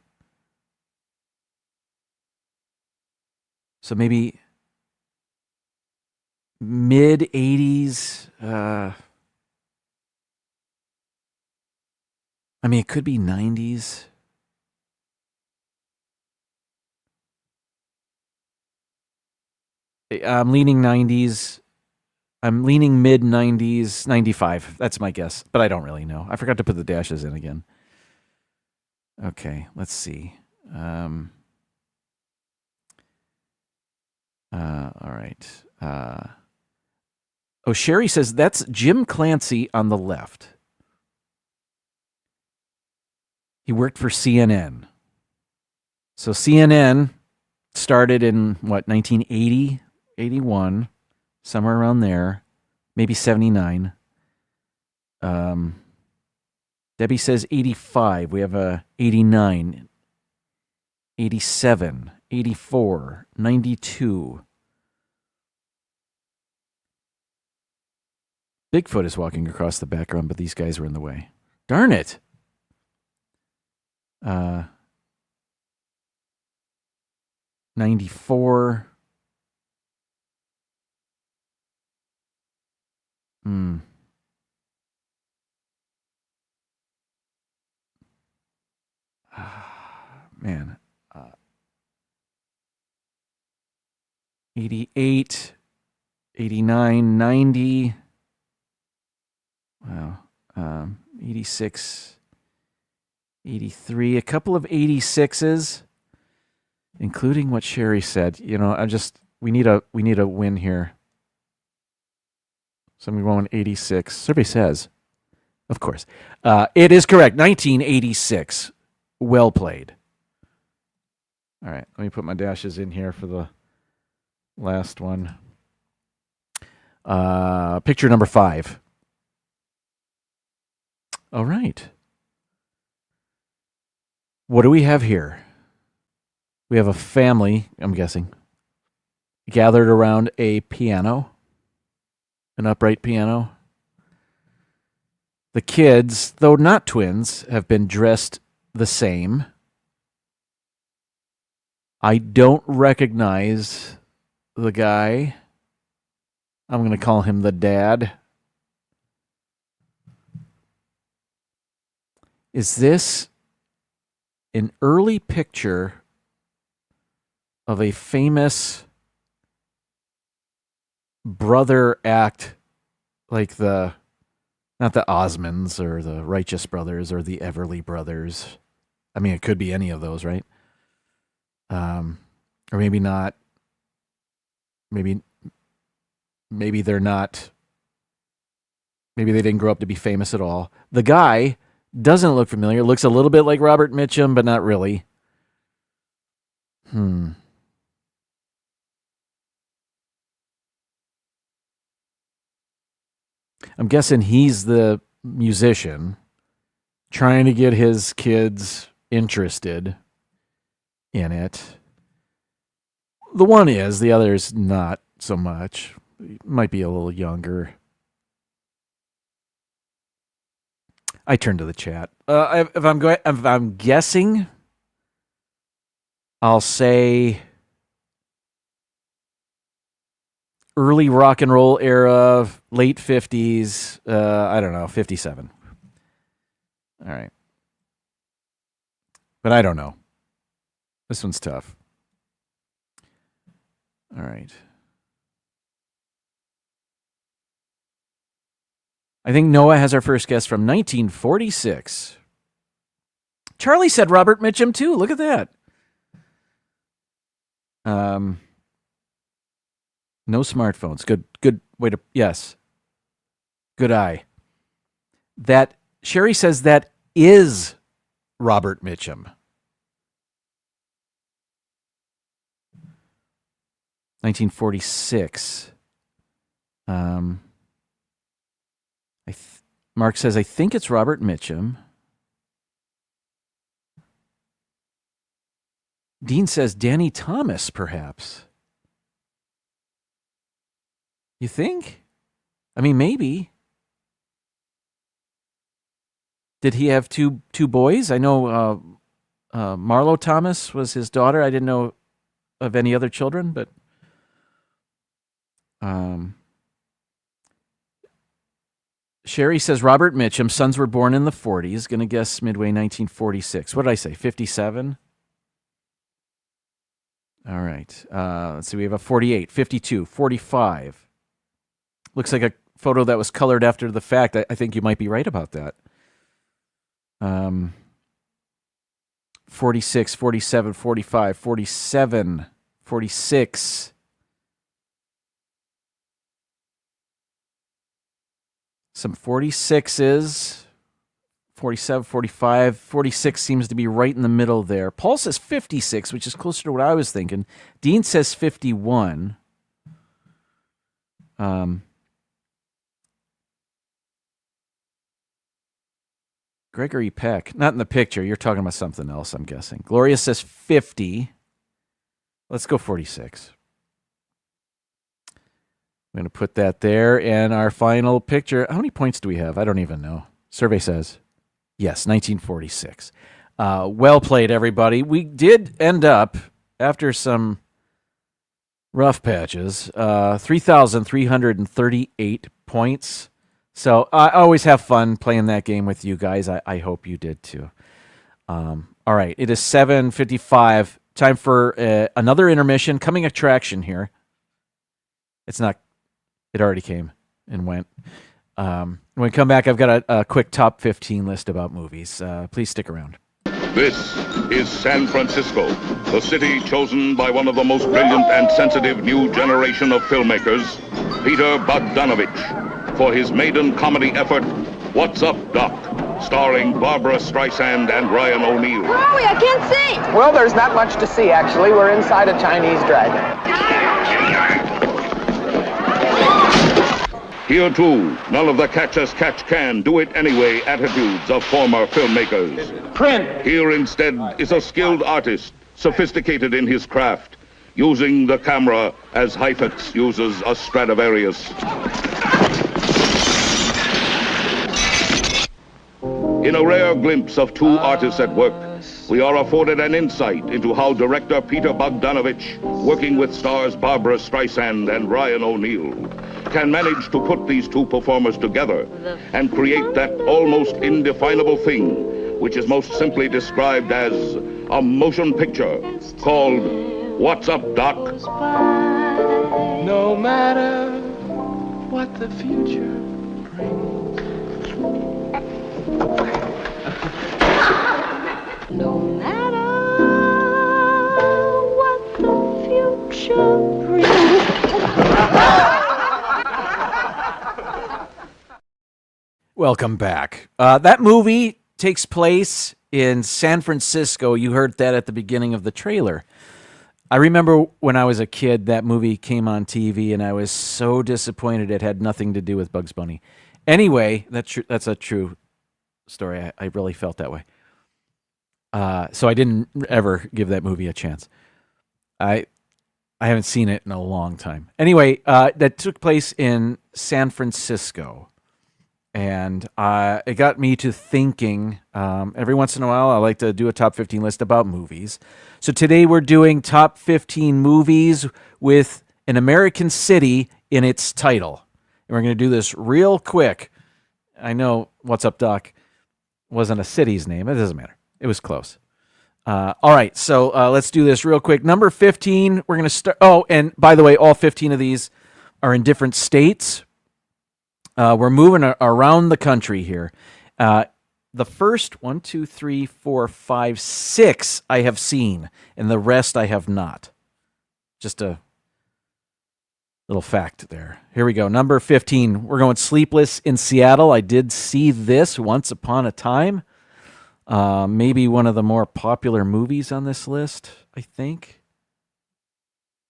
Speaker 3: So maybe mid 80s. I mean, it could be 90s. I'm leaning 90s. I'm leaning mid 90s, 95. That's my guess, but I don't really know. I forgot to put the dashes in again. Okay, let's see. All right. Sherry says that's Jim Clancy on the left. He worked for CNN. So CNN started in, 1980, 81, somewhere around there, maybe 79. Debbie says 85. We have a 89, 87, 84, 92. Bigfoot is walking across the background, but these guys were in the way. Darn it. 94. Man. 88, 89, 90. Wow. 86, 83. A couple of 86s, including what Sherry said. We need a win here. So I'm going 86. Survey says, of course. It is correct. 1986. Well played. All right. Let me put my dashes in here for the last one. Picture number 5. All right. What do we have here? We have a family, I'm guessing, gathered around a piano, an upright piano. The kids, though not twins, have been dressed the same. I don't recognize the guy. I'm going to call him the dad. Is this an early picture of a famous brother act, like not the Osmonds or the Righteous Brothers or the Everly Brothers? I mean, it could be any of those, right? Or maybe not. Maybe they're not. Maybe they didn't grow up to be famous at all. The guy doesn't look familiar. Looks a little bit like Robert Mitchum, but not really. I'm guessing he's the musician trying to get his kids interested in it. The one is, the other is not so much. Might be a little younger. I turn to the chat. If I'm guessing, I'll say early rock and roll era, late 50s. I don't know, 57. All right, but I don't know. This one's tough. All right. I think Noah has our first guess from 1946. Charlie said Robert Mitchum too. Look at that. No smartphones. Good way to, yes. Good eye. That, Sherry says that is Robert Mitchum. 1946. Mark says, I think it's Robert Mitchum. Dean says Danny Thomas, perhaps. You think? I mean, maybe. Did he have two boys? I know Marlo Thomas was his daughter. I didn't know of any other children, but Sherry says Robert Mitchum, sons were born in the 40s. Going to guess midway 1946. What did I say, 57? All right. Let's see, we have a 48, 52, 45. Looks like a photo that was colored after the fact. I think you might be right about that. 46, 47, 45, 47, 46. Some 46s, 47, 45, 46 seems to be right in the middle there. Paul says 56, which is closer to what I was thinking. Dean says 51. Gregory Peck, not in the picture. You're talking about something else, I'm guessing. Gloria says 50. Let's go 46. I'm going to put that there. And our final picture, how many points do we have? I don't even know. Survey says, yes, 1946. Well played, everybody. We did end up, after some rough patches, 3,338 points. So I always have fun playing that game with you guys. I hope you did too. All right, it is 7:55. Time for another intermission. Coming attraction here. It's not. It already came and went. When we come back, I've got a quick top 15 list about movies. Please stick around.
Speaker 9: This is San Francisco, the city chosen by one of the most brilliant and sensitive new generation of filmmakers, Peter Bogdanovich, for his maiden comedy effort, What's Up, Doc?, starring Barbara Streisand and Ryan O'Neal.
Speaker 10: Where are we? I can't see.
Speaker 11: Well, there's not much to see, actually. We're inside a Chinese dragon.
Speaker 9: Here, too, none of the catch-as-catch-can, do-it-anyway attitudes of former filmmakers.
Speaker 11: Print.
Speaker 9: Here, instead, is a skilled artist, sophisticated in his craft, using the camera as Heifetz uses a Stradivarius. In a rare glimpse of two artists at work, we are afforded an insight into how director Peter Bogdanovich, working with stars Barbara Streisand and Ryan O'Neal, can manage to put these two performers together and create that almost indefinable thing, which is most simply described as a motion picture called What's Up, Doc?
Speaker 12: No matter what the future brings.
Speaker 10: No matter what the future brings.
Speaker 3: Welcome back. That movie takes place in San Francisco. You heard that at the beginning of the trailer. I remember when I was a kid, that movie came on TV, and I was so disappointed it had nothing to do with Bugs Bunny. Anyway, that's a true story. I really felt that way. So I didn't ever give that movie a chance. I haven't seen it in a long time. Anyway, that took place in San Francisco. And it got me to thinking. Every once in a while, I like to do a top 15 list about movies. So today we're doing top 15 movies with an American city in its title. And we're going to do this real quick. I know What's Up, Doc wasn't a city's name. It doesn't matter. It was close. All right, so let's do this real quick. Number 15, we're going to start. Oh, and by the way, all 15 of these are in different states. We're moving around the country here. The first 1, 2, 3, 4, 5, 6 I have seen, and the rest I have not. Just a little fact there. Here we go. Number 15. We're going Sleepless in Seattle. I did see this once upon a time. Maybe one of the more popular movies on this list, I think.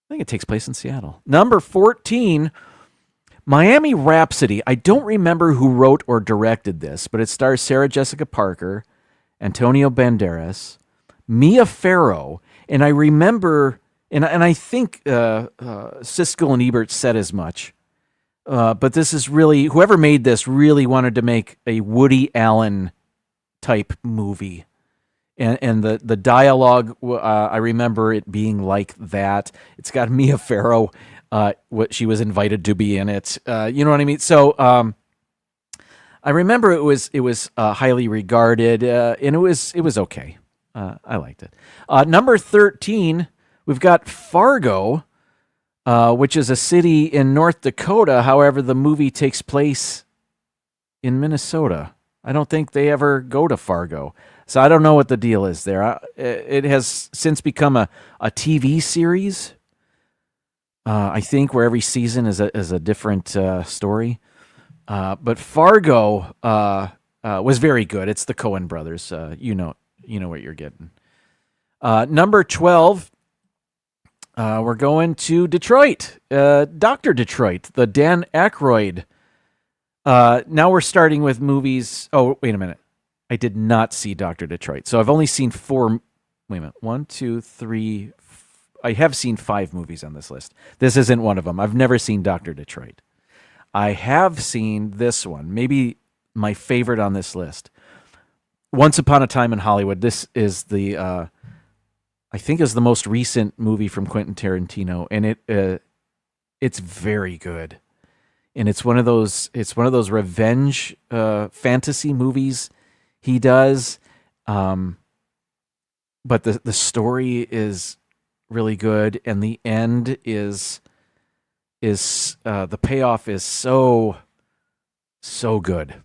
Speaker 3: I think it takes place in Seattle. Number 14. Miami Rhapsody. I don't remember who wrote or directed this, but it stars Sarah Jessica Parker, Antonio Banderas, Mia Farrow, and I remember, and I think Siskel and Ebert said as much, but this is really, whoever made this really wanted to make a Woody Allen type movie. And the dialogue, I remember it being like that. It's got Mia Farrow. What she was invited to be in it. You know what I mean? So I remember it was highly regarded, and it was okay. I liked it. Number 13, we've got Fargo, which is a city in North Dakota. However, the movie takes place in Minnesota. I don't think they ever go to Fargo. So I don't know what the deal is there. It has since become a TV series. I think where every season is a different story. But Fargo was very good. It's the Coen brothers. You know what you're getting. Number 12, we're going to Detroit. Dr. Detroit, the Dan Aykroyd. Now we're starting with movies. Oh, wait a minute. I did not see Dr. Detroit. So I've only seen 4. Wait a minute. 1, 2, 3, I have seen 5 movies on this list. This isn't one of them. I've never seen Dr. Detroit. I have seen this one, maybe my favorite on this list. Once Upon a Time in Hollywood. This is I think is the most recent movie from Quentin Tarantino, and it's very good. And it's one of those revenge fantasy movies he does. But the story is really good, and the end is the payoff is so good.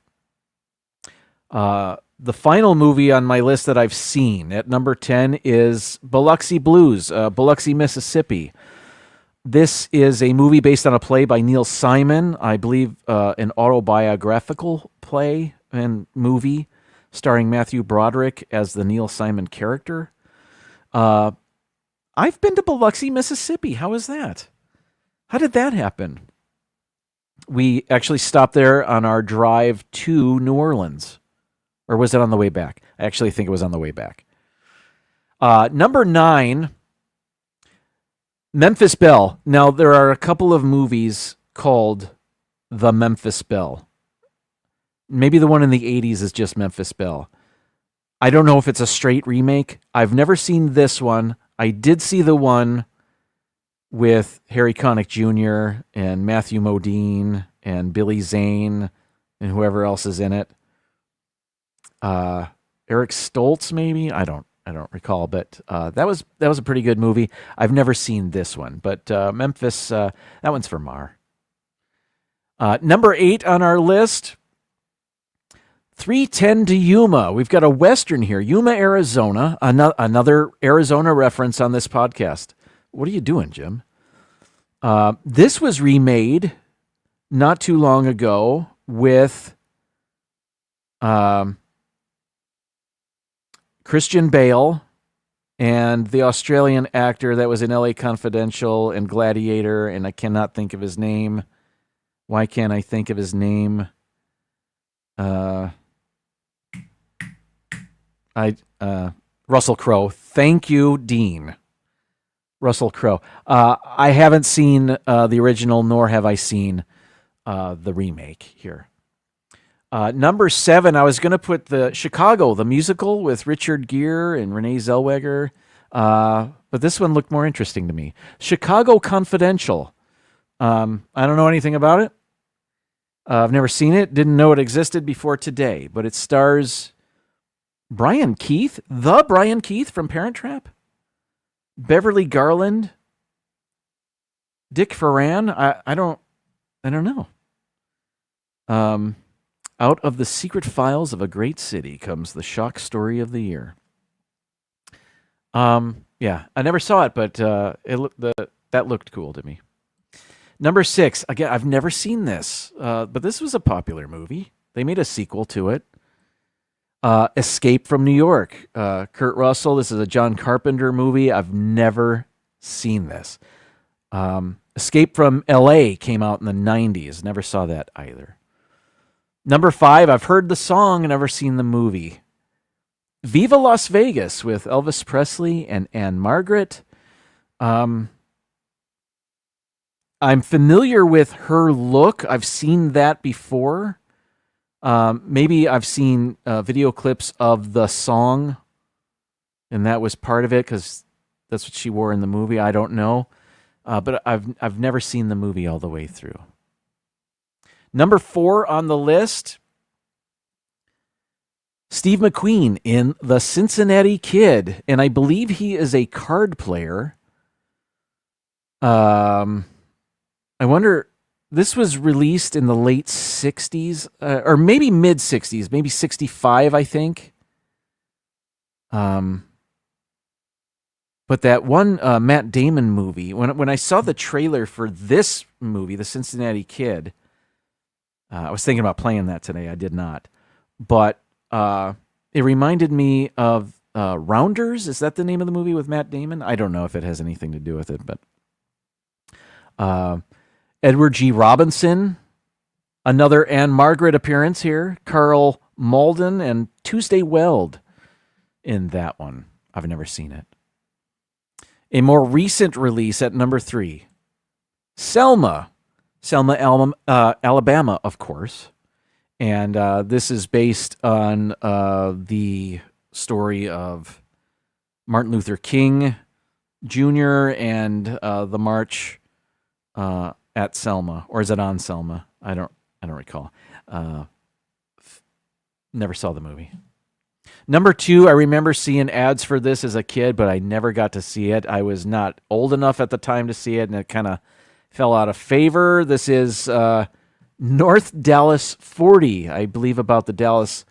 Speaker 3: The final movie on my list that I've seen at number 10 is Biloxi Blues, Biloxi, Mississippi. This is a movie based on a play by Neil Simon, I believe an autobiographical play and movie starring Matthew Broderick as the Neil Simon character. I've been to Biloxi, Mississippi. How is that? How did that happen? We actually stopped there on our drive to New Orleans. Or was it on the way back? I actually think it was on the way back. Number 9, Memphis Belle. Now, there are a couple of movies called The Memphis Belle. Maybe the one in the 80s is just Memphis Belle. I don't know if it's a straight remake. I've never seen this one. I did see the one with Harry Connick Jr. and Matthew Modine and Billy Zane and whoever else is in it. Eric Stoltz, maybe? I don't recall, but that was a pretty good movie. I've never seen this one, but Memphis, that one's for Mar. Number 8 on our list, 3:10 to Yuma. We've got a Western here, Yuma, Arizona, another Arizona reference on this podcast. What are you doing, Jim? This was remade not too long ago with Christian Bale and the Australian actor that was in LA Confidential and Gladiator, and I cannot think of his name. Why can't I think of his name? Russell Crowe. Thank you, Dean. Russell Crowe. I haven't seen the original, nor have I seen the remake here. Number 7, I was going to put the Chicago, the musical with Richard Gere and Renee Zellweger, but this one looked more interesting to me. Chicago Confidential. I don't know anything about it. I've never seen it. Didn't know it existed before today, but it stars Brian Keith, the Brian Keith from Parent Trap, Beverly Garland, Dick Ferran. I don't know. Out of the secret files of a great city comes the shock story of the year. Yeah, I never saw it, but that looked cool to me. Number 6, again, I've never seen this, but this was a popular movie. They made a sequel to it. Escape from New York. Kurt Russell. This is a John Carpenter movie. I've never seen this. Escape from L.A. came out in the 90s. Never saw that either. Number 5, I've heard the song, never seen the movie. Viva Las Vegas with Elvis Presley and Anne Margaret. I'm familiar with her look. I've seen that before. Maybe I've seen video clips of the song, and that was part of it because that's what she wore in the movie. I don't know, but I've never seen the movie all the way through. Number 4 on the list, Steve McQueen in The Cincinnati Kid, and I believe he is a card player. I wonder, this was released in the late 60s, or maybe mid 60s, maybe 65, I think. But that one Matt Damon movie, when I saw the trailer for this movie, The Cincinnati Kid, I was thinking about playing that today. I did not. But it reminded me of Rounders. Is that the name of the movie with Matt Damon? I don't know if it has anything to do with it, but Edward G. Robinson, another Anne Margaret appearance here. Carl Malden and Tuesday Weld in that one. I've never seen it. A more recent release at number 3, Selma, Alabama, of course. And this is based on the story of Martin Luther King Jr. and the march at Selma, or is it on Selma? I don't recall. Never saw the movie. Number 2, I remember seeing ads for this as a kid, but I never got to see it. I was not old enough at the time to see it, and it kind of fell out of favor. This is North Dallas 40, I believe, about the Dallas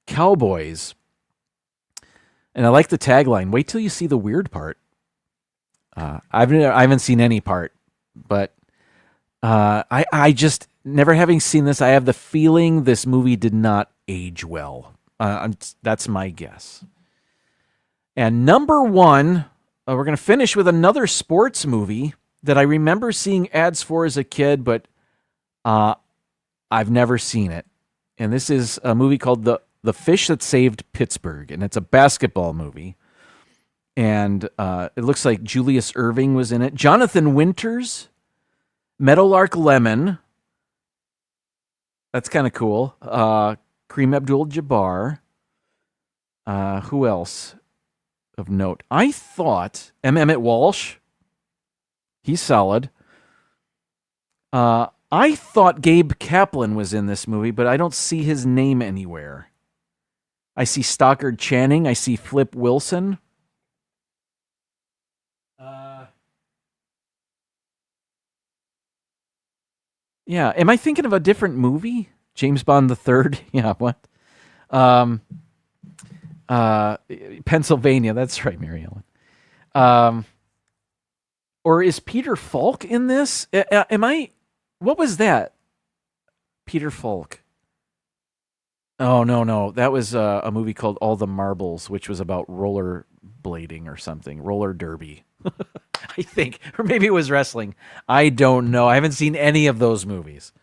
Speaker 3: Cowboys. And I like the tagline, wait till you see the weird part. I haven't seen any part, but I just, never having seen this, I have the feeling this movie did not age well. That's my guess. And number 1, we're going to finish with another sports movie that I remember seeing ads for as a kid, but I've never seen it. And this is a movie called The Fish That Saved Pittsburgh, and it's a basketball movie. And it looks like Julius Erving was in it. Jonathan Winters, Meadowlark Lemon. That's kind of cool. Kareem Abdul-Jabbar. Who else of note? I thought Emmett Walsh. He's solid. I thought Gabe Kaplan was in this movie, but I don't see his name anywhere. I see Stockard Channing. I see Flip Wilson. Yeah, am I thinking of a different movie? James Bond III? Yeah, what? Pennsylvania. That's right, Mary Ellen. Or is Peter Falk in this? Am I? What was that? Peter Falk. Oh, no. That was a movie called All the Marbles, which was about roller blading or something. Roller derby. I think. Or maybe it was wrestling. I don't know. I haven't seen any of those movies.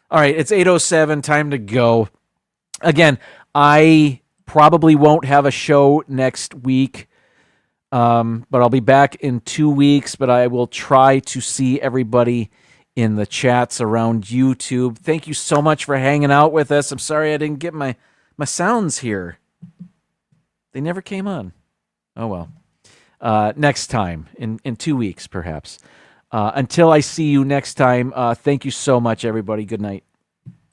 Speaker 3: All right, it's 8:07. Time to go. Again, I probably won't have a show next week. but I'll be back in 2 weeks. But I will try to see everybody in the chats around YouTube. Thank you so much for hanging out with us. I'm sorry I didn't get my sounds here. They never came on. Oh, well. Next time, in 2 weeks, perhaps. Until I see you next time, thank you so much, everybody. Good night.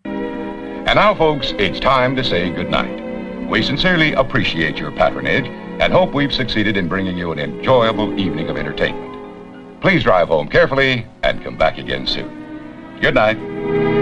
Speaker 2: And now, folks, it's time to say goodnight. We sincerely appreciate your patronage and hope we've succeeded in bringing you an enjoyable evening of entertainment. Please drive home carefully and come back again soon. Good night.